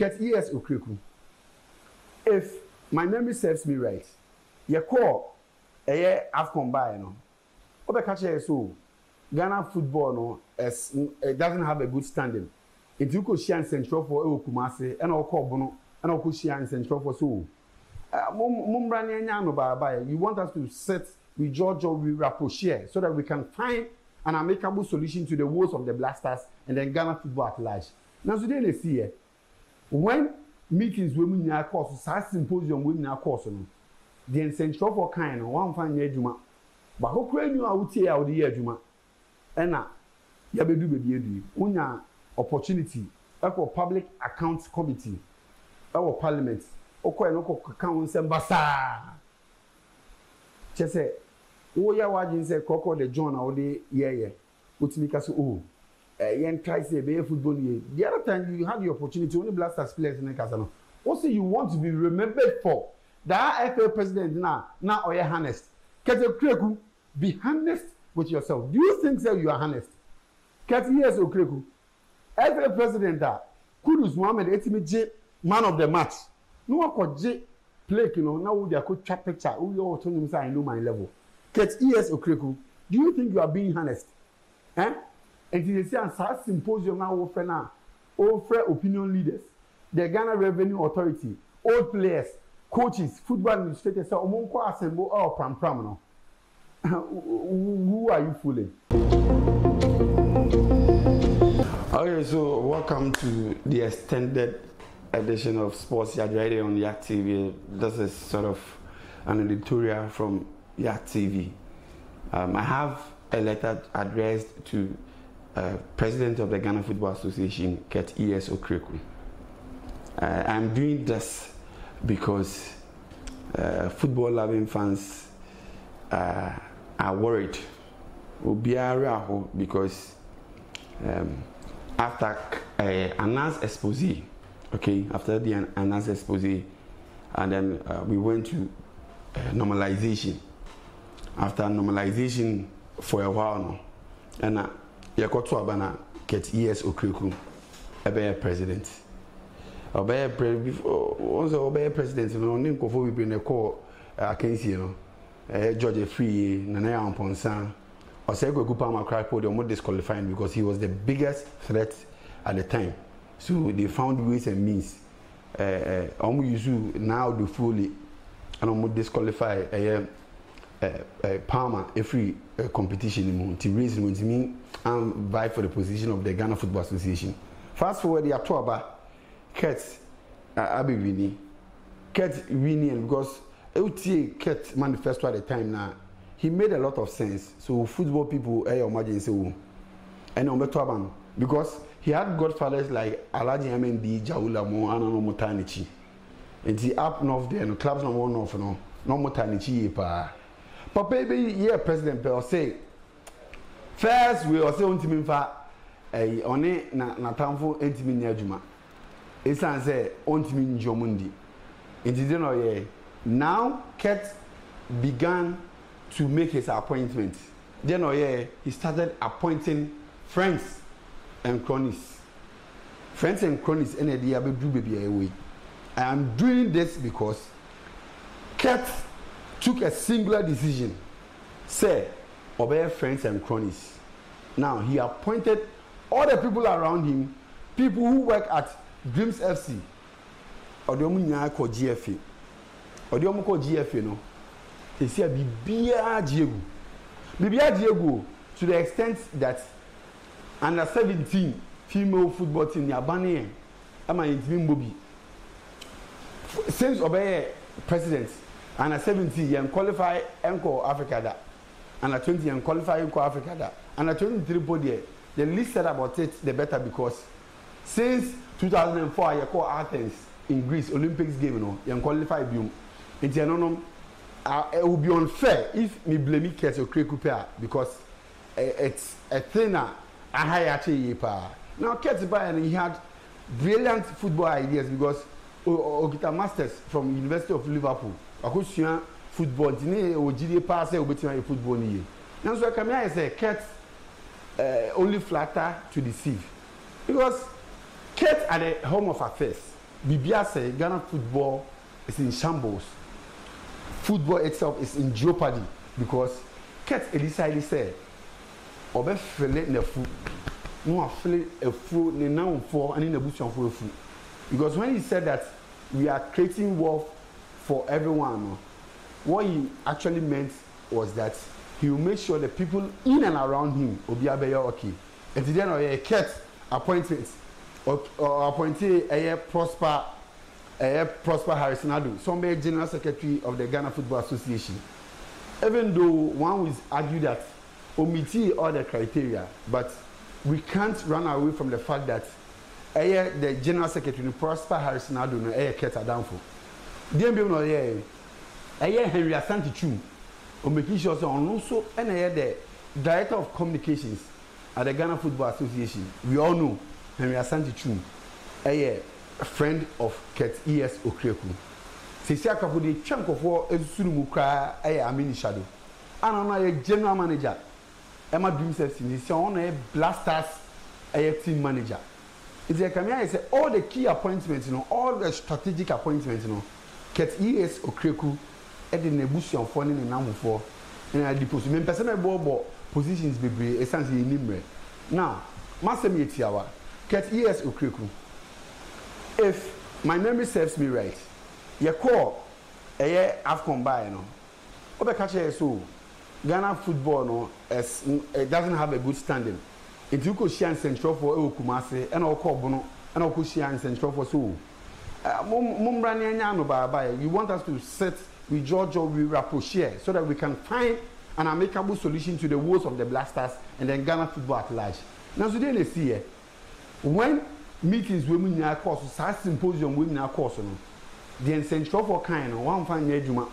Ket Okraku. If my memory serves me right, you call a AFCON by no. Obekache so Ghana football no as it doesn't have a good standing. If you could share in Central for Kumasi and all Bono and all could share in Central for so. You want us to set with Georgia, we rapprocher so that we can find an amicable solution to the woes of the Blasters and then Ghana football at large. Now today they see when meetings women in our course, symposium women in our course, the Central for kind one fine Juma. But who can you out here out the year Juma? And now you be do baby unya opportunity for public accounts committee our parliament oko enoko kan nsem basa chese wo ya wajin say koko the john na ode ye utimi ka so yen try say be football ye the other time you had the opportunity only Blasters players in kasa no also you want to be remembered for that FA president now oye honest Ket Okraku, be honest with yourself. Do you think that you are honest? Ket Okraku, FA president that Kudus Mohammed Etimi man of the match. No one could J play, you know, now we are could chat picture. We all told him I know my level. Ket Okraku, do you think you are being honest? Eh? And you say, and such symposium now offer opinion leaders, the Ghana Revenue Authority, old players, coaches, football administrators, so Omonko assemble all pram no. Who are you fooling? Okay, so welcome to the extended edition of Sports YADTV on YADTV. This is sort of an editorial from YADTV. I have a letter addressed to President of the Ghana Football Association, Ket Okraku. I'm doing this because football-loving fans are worried. Because after announced expose, okay, after the announced expose, and then we went to normalization. After normalization for a while now, and you got to abana Ket Okraku, a president. Obey president, no name for we been a call. I can see George Free, Nana Amponsan, or Sego Kupama crack podium disqualifying because he was the biggest threat at the time. So they found ways and means. Now do fully and almost disqualify Palmer a free competition to reason with me and vie for the position of the Ghana Football Association. Fast forward the October. Ket Abibini, Ket winning because Ket manifesto at the time now. He made a lot of sense. So football people imagine so and on the because he had godfathers like Alaji MND, Jaula Mo, and Motanichi. And the up north there, no clubs no more north, no Motanichi pa. But baby, yeah, President Bell say first we also want to mean for on it na tamfo entimi nyajuma. Esan say ontimi njomundi. It is now Ket began to make his appointment. Then he started appointing friends and cronies. Friends and cronies and the other do baby away. I am doing this because Ket took a singular decision. Say, obey friends and cronies. Now he appointed all the people around him, people who work at Dreams FC, or the Omunya called GFA, or the Omu called GFA, no. They say Bibia Diego, to the extent that under 17 female football team Yabani, Ama Intimin Bobby. Since obey president, under 17 young qualify Enco Africa that, under 20 young qualify Enco Africa that, under 23 body. The least said about it, the better because since 2004, I call Athens in Greece Olympics game, you know, you qualify biom. It would be unfair if me blame Ket Okraku because it's a thing I actually now Ket by and he had brilliant football ideas because Okita Masters from University of Liverpool. I could see football. Today, OGD pass a bit football. Now so I come here and say Ket only flatter to deceive because Ket at the home of affairs Bibia say Ghana football is in shambles. Football itself is in jeopardy because Ket Elisai said, Obe fele ne fu, no fele a fu ne now for and in the bush of fu. Because when he said that we are creating wealth for everyone, what he actually meant was that he will make sure the people in and around him will be okay. And then a Ket appointment or appointee a Prosper Harrison Adu, somebody General Secretary of the Ghana Football Association. Even though one will argue that omiti all the criteria, but we can't run away from the fact that the General Secretary Prosper Harrison Adu no Ket down for. Then be no Henry Asante Chum, or making sure also and the Director of Communications at the Ghana Football Association. We all know Henry Asante Chum, a friend of Ket Simeon-Okraku. Simeon-Okraku the chunk of war is Simeon-Okraku a mini shadow. And I'm a general manager. Emma Dream says he's on a Blasters a team manager. It's like I say all the key appointments, all the strategic appointments, Ket Simeon-Okraku at the nebution for in number 4. And I deposit me personal ball positions be essentially in now, Master Tiawa, Ket Simeon-Okraku. If my memory serves me right, you call a year AFCON by no. Obekache so Ghana football no as it doesn't have a good standing. If you could share central for Kumasi and all Bono and all share central for so. We want us to sit with George or we rapprocher so that we can find an amicable solution to the woes of the Blasters and then Ghana football at large. Now today they see when meetings women in our course, symposium women in our course, the central for kind of one fine juma.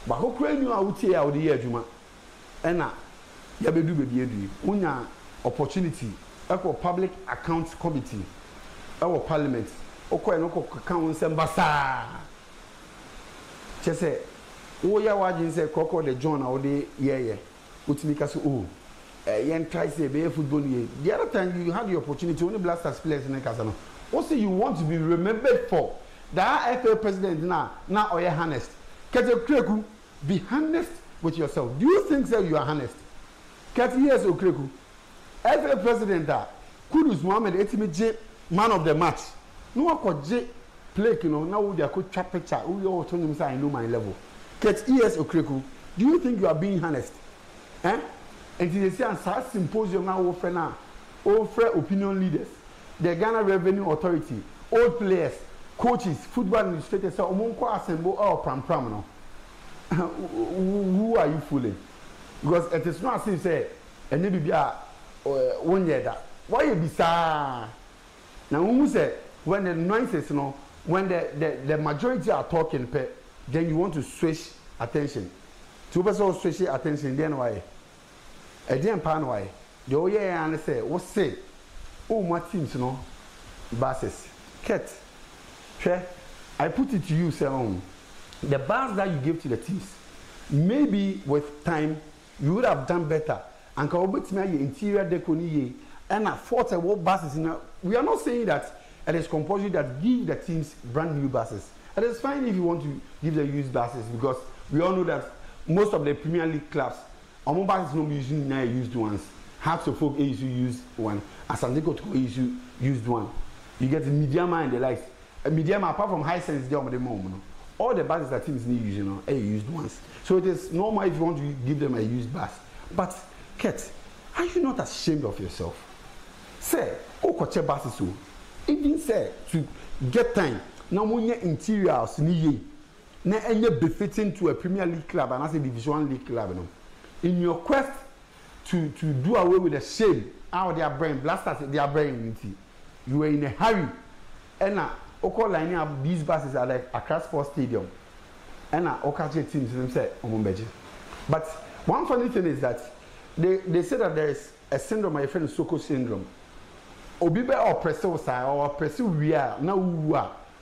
But who claim you out here out the year juma? And now, you be do baby, unya opportunity, equal public accounts committee, our parliament, okay, no accounts and basa. Just say, oh, ya wajin say, Coco the John out the year, which make us oh. Yen try say be football year. The other time you had the opportunity only Blasters players in the casino. Also you want to be remembered for that FA president now or you're honest. Simeon-Okraku, be honest with yourself. Do you think that you are honest? Simeon-Okraku, FA president that Kudus Mohammed Etime man of the match. No one could J play, now we are could chat picture. We all told him I know my level. Simeon-Okraku, do you think you are being honest? Eh? And they say and symposium now offer opinion leaders, the Ghana Revenue Authority, old players, coaches, football administrators, so Omonko assemble or pram no. Who are you fooling? Because it is not as say and maybe be 1 year that. Why you be sad? Now who say when the noises when the majority are talking, then you want to switch attention. Two people switch attention, then why? Again, Panway, the OYA and say, what say? Oh, my teams, buses. Ket, I put it to you, sir. The bars that you give to the teams, maybe with time, you would have done better. And can obey me interior deconi and afford what buses. We are not saying that it is compulsory that give the teams brand new buses. It is fine if you want to give the used buses because we all know that most of the Premier League clubs. Our buses no using used ones. Half of folk use one. As they go to used one. You get the medium and the likes. A medium apart from high sense, they are the moment. All the buses that teams need using used ones. So it is normal if you want to give them a used bus. But Ket, are you not ashamed of yourself? Say, koche buses so. Even say to get time. Now when your interiors ni na any befitting to a Premier League club and as a Division 1 League club. In your quest to do away with the shame out of their brain, Blasters their brain unity, you were in a hurry. And now, lining up these buses are like Accra Sports Stadium. And now, Okache teams themselves, but one funny thing is that they say that there is a syndrome, my friend Soko syndrome. Obibe or Presosa or Presu we are now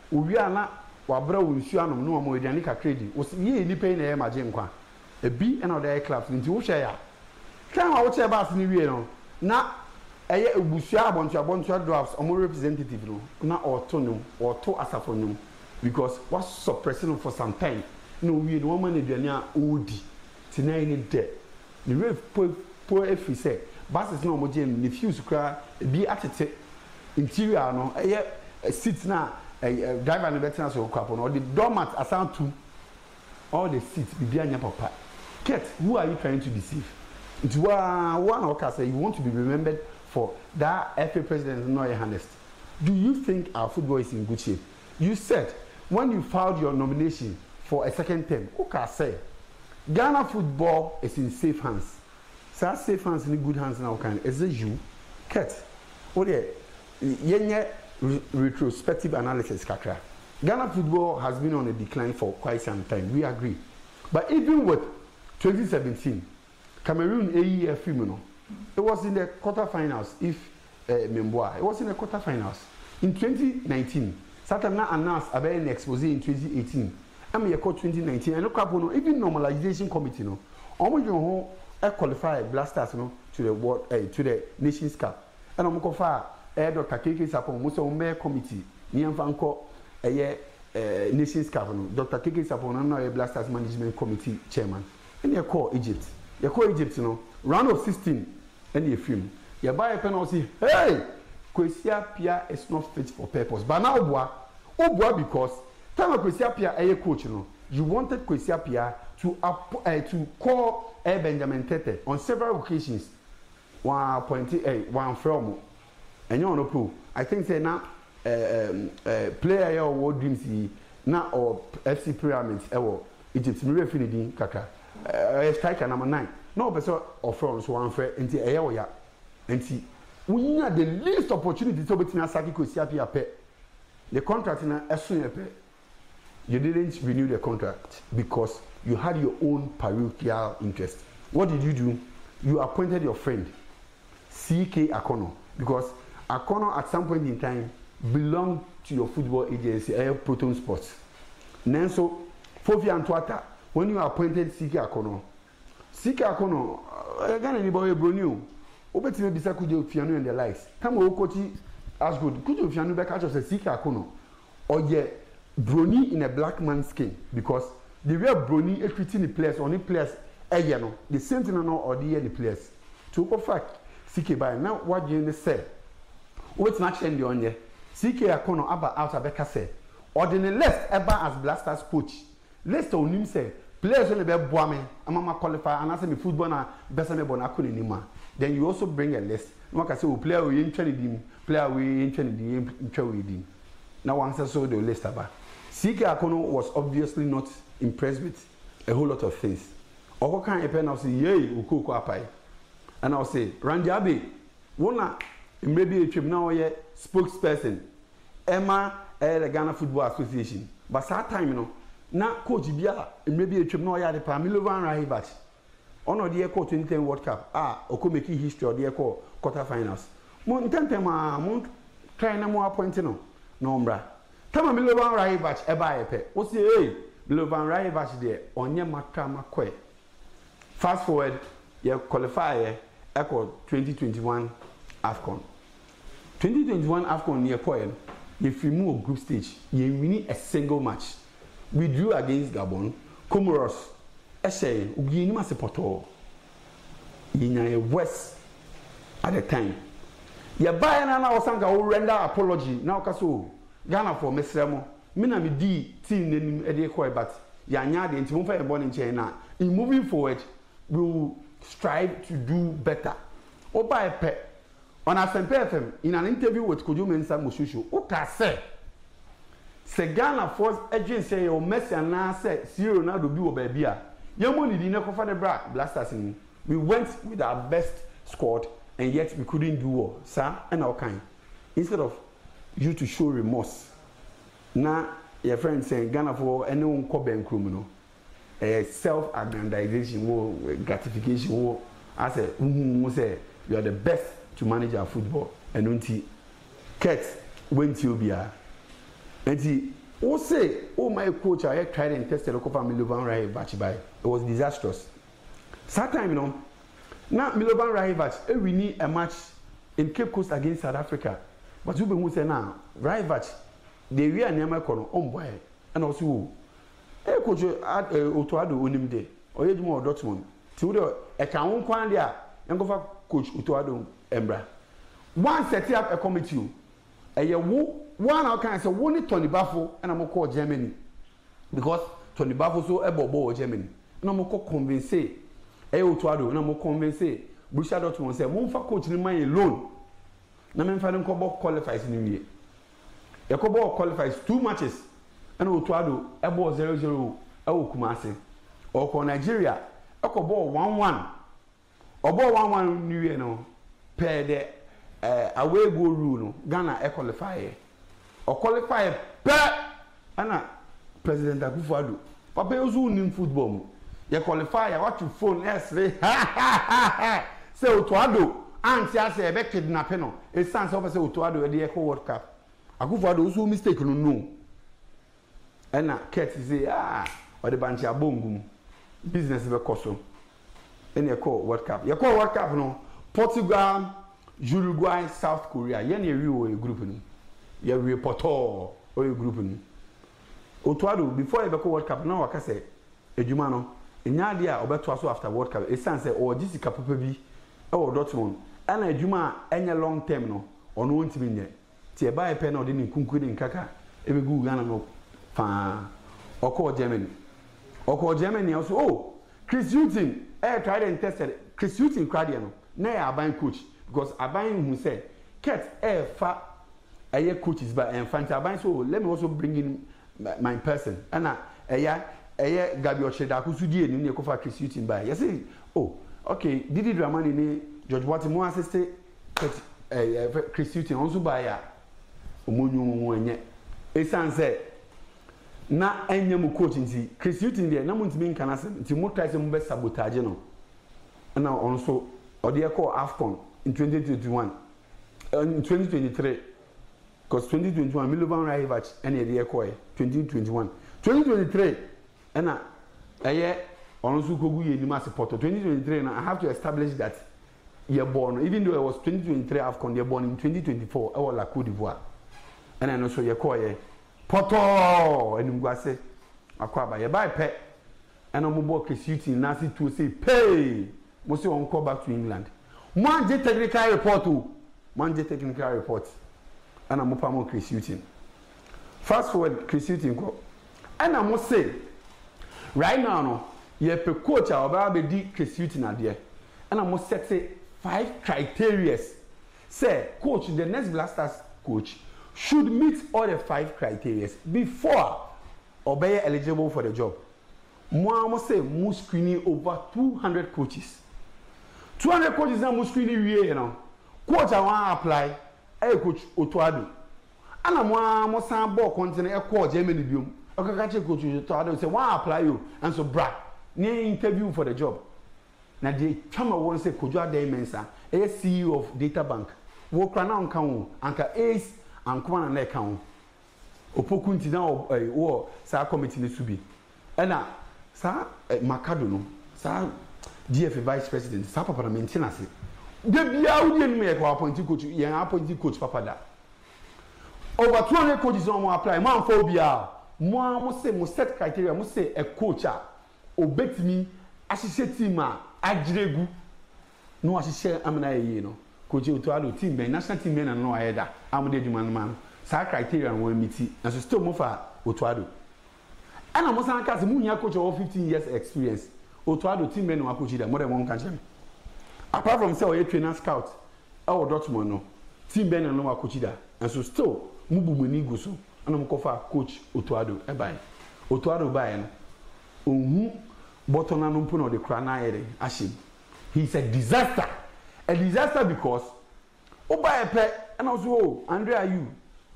we are not Wabra Wunsuanum, no more than Nika Credi. Was ye any pain a Majimqua? A B and other clubs into Ushaya. Can I watch about New Year? Now, eye ebusua abontua drafts omo representative no na auto asafo no because was suppressing for some time no we no man aduane a odi tinai ni de the rave po efi say buses na omo je ni fuse kra bi atete interior no eye seats na driver no better so kwapo no the doormat asan to all the seats be anya papa Kate, who are you trying to deceive? It's one okay say you want to be remembered for that FA president not your honest. Do you think our football is in good shape? You said when you filed your nomination for a second term, okay say Ghana football is in safe hands. So safe hands in good hands now can is it you? Kate, what yenye retrospective analysis kakra. Ghana football has been on a decline for quite some time. We agree. But even with 2017, Cameroon AEF no, it was in the quarterfinals. If Memboa, it was in the quarterfinals. In 2019, Satana announced about an expose in 2018. I'm here called 2019. And look up on even normalization committee no. Almost you qualify Blasters no to the world to the Nations Cup. And I'm going to Dr. Keke Sapon, most of the committee. Niamfanko Nations Cup no. Dr. Keke Sapon now a Blasters management committee chairman. And you call Egypt. You call Egypt, you know, round of 16, and you film. You buy a penalty. Hey, Kwesia Pia is not fit for purpose. But now, Obwa, because time of Kwesia Pia, a coach, you know, you wanted Kwesia Pia to call Benjamin Tete on several occasions. One from, and you know, I think say now, player or world dreams, now or FC Pyramids, Egypt, Mire Finidi, Kaka. Striker number 9. No person of France one fair into a year. And see, we had the least opportunity to be in Saki Kosiapia pay. The contract in a soon pay. You didn't renew the contract because you had your own parochial interest. What did you do? You appointed your friend, CK Akono, because Akono at some point in time belonged to your football agency, Proton Sports. Nanso, Fofi Antoata. When you appointed CK Akono, again anybody bronu. Obeti me bisa kujo fianu and the likes. Come o coach as good. Kujo fianu back as CK Akono. Or ye brony in a black man's skin because the real brony equity the players only players no. The same thing no or the players. To go fact CK by now what you say. What's not change on ye? CK Akono aba out abeka say. Or the left eba as Blasters coach. Let's tell him say players only be boame amama qualify and say me football na best me born akuni nima. Then you also bring a list. No can say player we in training player we in training now one says so the list about CK Akono was obviously not impressed with a whole lot of things. Oko kan e pen now say yey ukoko apai. And I'll say Randy Abe wona maybe a trip now ye spokesperson Emma the Ghana Football Association. But that time you know na coach bia maybe a trip no ya de pa Milovan Rahivac ono de call 2010 World Cup oko make history or de call quarter finals mo ntentema mo try na mo appoint no umbra tama Milovan Rahivac e ba ye pe o say Milovan Rahivac de onye maka makwe fast forward ye qualify echo 2021 AFCON 2021 AFCON ye call ye fimu group stage ye win a single match. We drew against Gabon, Comoros, Eshe, Ugini Masepoto, in West at the time. Ya buy and I was will render apology now, Caso, Ghana for Mesremo, Minami D, team in Edekoi, but Yanya, the Intimufa born in China. In moving forward, we will strive to do better. Or by a pet on our FM in an interview with Kojo Mensah Moshushu, Oka said. Se Ghana force agent say o Messi and na say zero na do bi o baby a yemo ni di na kofa the Blasters in we went with our best squad and yet we couldn't do well sir and our kind instead of you to show remorse na your friend saying Ghana for any one ko ben krum no self aggrandization or gratification or I say say you are the best to manage our football and unti Kurt went to be and he will say, oh, my coach, I tried and tested a couple of Milovan Rahivac by. It was disastrous. That time, you know, now Milovan Rahivac, we need a match in Cape Coast against South Africa. But you be say now, Rivach, the we are near my corner, boy, and also, coach Otoado Unimde, or Edwin Dortmund, to a town one there, and go for Coach Otoado Embra. One set up a committee, one I can say, one Tony Baffo, and I'm call Germany. Because Tony Baffo so ebo Germany. And I'm call convince, Otoado, and I'm convince, Busha Dortmund say, one for coach in my alone. Na men fa dem ko qualifies ni wie. E ko qualifies 2 matches. And Otoado e ball 0-0 e wo Kumasi. O ko Nigeria e ko ball 1-1. O ball 1-1 ni wie no. Per the away goal rule no. Ghana e qualify. O qualify per ana President Akufo-Addo. Papa yozu nim football mu. Ye qualify ya what you phone S3. Say Otoado anti ase ebe kidnap no e sense of say Otoado e dey World Cup Akufo-Addo so mistake no and na Kurt say o de banchi abongum business be koso en e call World Cup World Cup no Portugal, Uruguay, South Korea ye na wi o group ni ye wi Porto o group ni Otoado before e be call World Cup na waka say edwuma no enya de a obeto aso after World Cup e sense o jisika papa bi e Dortmund ana adwuma enye long term no ono ntimi nye tie ba e pe na odi ni kunku ni nkaka e be gu Ghana no fa oko Germany also Chris Hughton tried and tested Chris Hughton crowd no na ya aban coach because aban who said Kurt fa aye coaches but enfant aban so let me also bring in my person ana aye Gabi Ocheda kusudi eni ne ko fa Chris Hughton by you say okay Didi Dramani ni George Watt mo assist Chris Hughton on so buy ya omonyu enye esanse na enye mu coach nti Chris Hughton there na mo ntimi nka na se nti mo try se mo be sabotage no na on so odi e call AFCON in 2021 in 2023 because 2021 Milovan Rivach and e dey call 2023 na on so kogu ye ni ma support 2023 now I have to establish that you're born even though it was 2023 AFCON you're born in 2024 I was la Côte d'Ivoire and I know so you call ye Poto and ngwase akwaba ye buy pet and I'm about Chris Hughton nasi to say pay mo say on call back to England man je technical report and I'm about Chris Hughton fast forward Chris Hughton go and I must say right now no ye pe coach a oba be di Chris Hughton ade and I must set 5 criteria say coach the next Blasters coach should meet all the 5 criteria before obey eligible for the job. Mo must say mo screening over 200 coaches. 200 coaches na mo screening wie now. Coach I want apply coach Otoado. And mo san ball continue call Germany biom. Okay, coach Otoado say want apply you and so bra near interview for the job. Now the chama won say Kojo Mensa, CEO of Data Bank. Wo kra na nka wo anka Ace and Kwana na ka wo. Opokunti na wo sa committee ne subi. Na sa Makado no, sa GFA vice president, sa papa na maintenance. De bia wo die no e ko appoint coach, yen appoint coach papa da. Over 200 coaches on apply, man for bia. Mo say mo set criteria, mo say a coach obetimi asise team a agiregu no asise amna ye no coach Otoado team ben national team ben na no ayeda amde djuma no man sa criteria won miti na so still mo fa Otoado ana mo san ka se mu nya coach of 15 years experience Otoado team ben no coach da more than one can champion apart from say o trainer scout e o Dortmund no team ben no coach da and so still mu bu mani go so ana mo ko fa coach Otoado e bai Otoado bai no ohun botona no mpo no de kra na yere ashim he's a disaster because oba epe and also Andrea you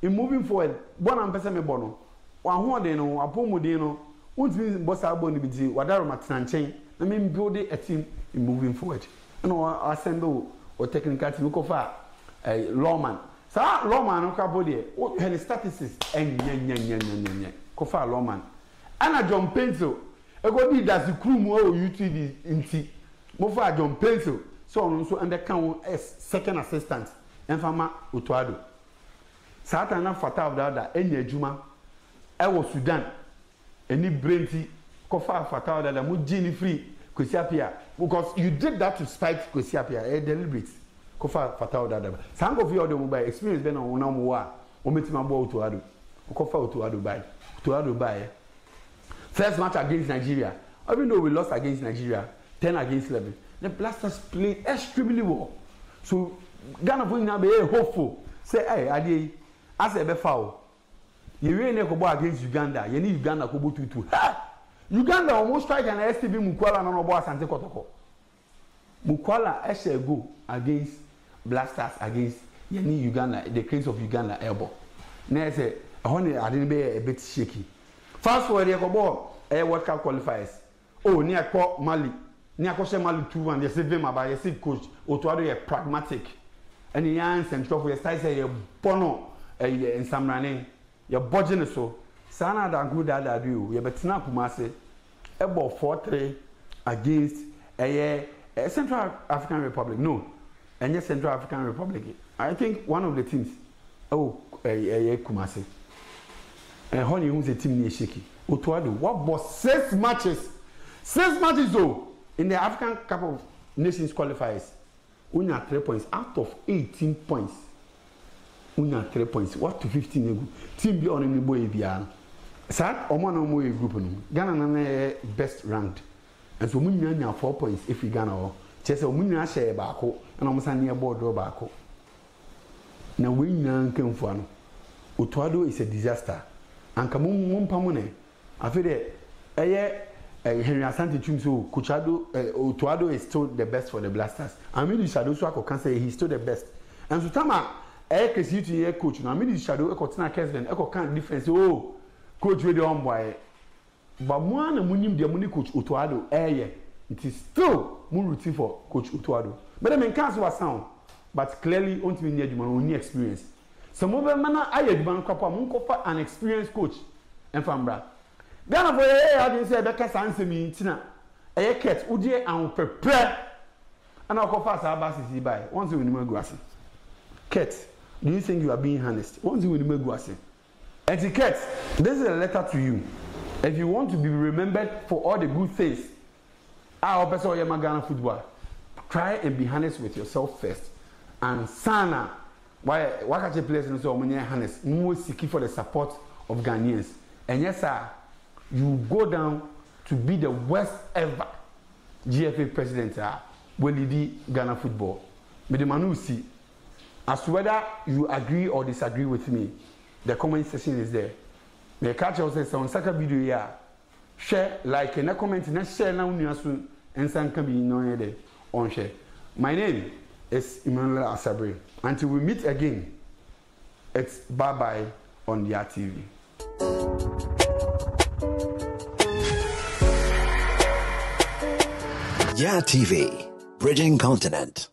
in moving forward bona mpese me bono wa ho de no apomuden no untimi bossa abo ni biti wadaro matena nchen na me build a team in moving forward and assemble or technical team ko fa lawman sa lawman no ka body o hen statistics nya ko fa lawman ana John Pencil ego di das crew mu o UTV nti mo fa John Pencil so on so under can as second assistant enfama Otuado Satan na fata odada enya adwuma ewo Sudan eni brenti kofa fata odada mu gini free Kwesiapia because you did that to spite Kwesiapia deliberate kofa fata odada sango fi odo mobile experience be na wona mo wa o metima bo Otuado kofa Otuado by first match against Nigeria even though we lost against Nigeria 10 against 11 the Blasters played extremely well so Ghana for now be hopeful say hey ade as e be foul ye we ne ko bo against Uganda ye ni Uganda ko bo 2-2 Uganda almost strike an STB Mukwala na no bo Asante Kotoko Mukwala a go against Blasters against ye ni Uganda the case of Uganda elbow na say honey ade be a bit shaky fast forward ye ko bo World Cup qualifiers oh ni akọ Mali ni akọ Mali 2-1 ye say Vema ba ye say coach Otuado ye pragmatic and the young central for your style say you bono in Samrane, you're budging so. Sana da good that do you betina Kumase about 4-3 against a Central African Republic. No, and yes, Central African Republic. I think one of the teams, Kumase. And honey, who's a team near Shiki. Otuado, what was 6 matches? 6 matches though in the African Cup of Nations qualifiers. Unya 3 points out of 18 points. Unya 3 points. What to 15 nego? Team be on any boy bia. Sad omo na omo group no. Ghana na best ranked. And so munya nya 4 points if we Ghana o. Chese munya share baako na omo san near board do baako. Na we nya nkemfo ano. Otuado is a disaster. Anka mum pamone. Afede Henry Asante Chum so Otuado is still the best for the Blasters. I mean, the shadow so I can say he's still the best. And so Tama, KC to your coach. Now I mean, the shadow Tina Kesven, can't difference. Oh, coach with the on boy. But one and munim the money coach Otuado, it is still more routine for coach Otuado. But I mean, can't was sound, but clearly only near you only experience. Some of them I had one couple munkofa an experienced coach and Fambra. Ghana for I didn't say Becca Sanse me tina. A cat udie and prepare. And I'll go fast our buses by once you win grassy. Cat, do you think you are being honest? Once you win grassy. Etiquette, this is a letter to you. If you want to be remembered for all the good things, our person or Ghana football, try and be honest with yourself first. And Sana, why can't you play so many honest? More seeking for the support of Ghanaians. And yes, sir. You go down to be the worst ever GFA president when you did Ghana football. But the man see, as to whether you agree or disagree with me, the comment section is there. The catch also says on second video here, share, like, and a comment, and share now soon, and some can be known there on share. My name is Emmanuel Asabre. Until we meet again, it's bye-bye on YADTV. YADTV, bridging continent.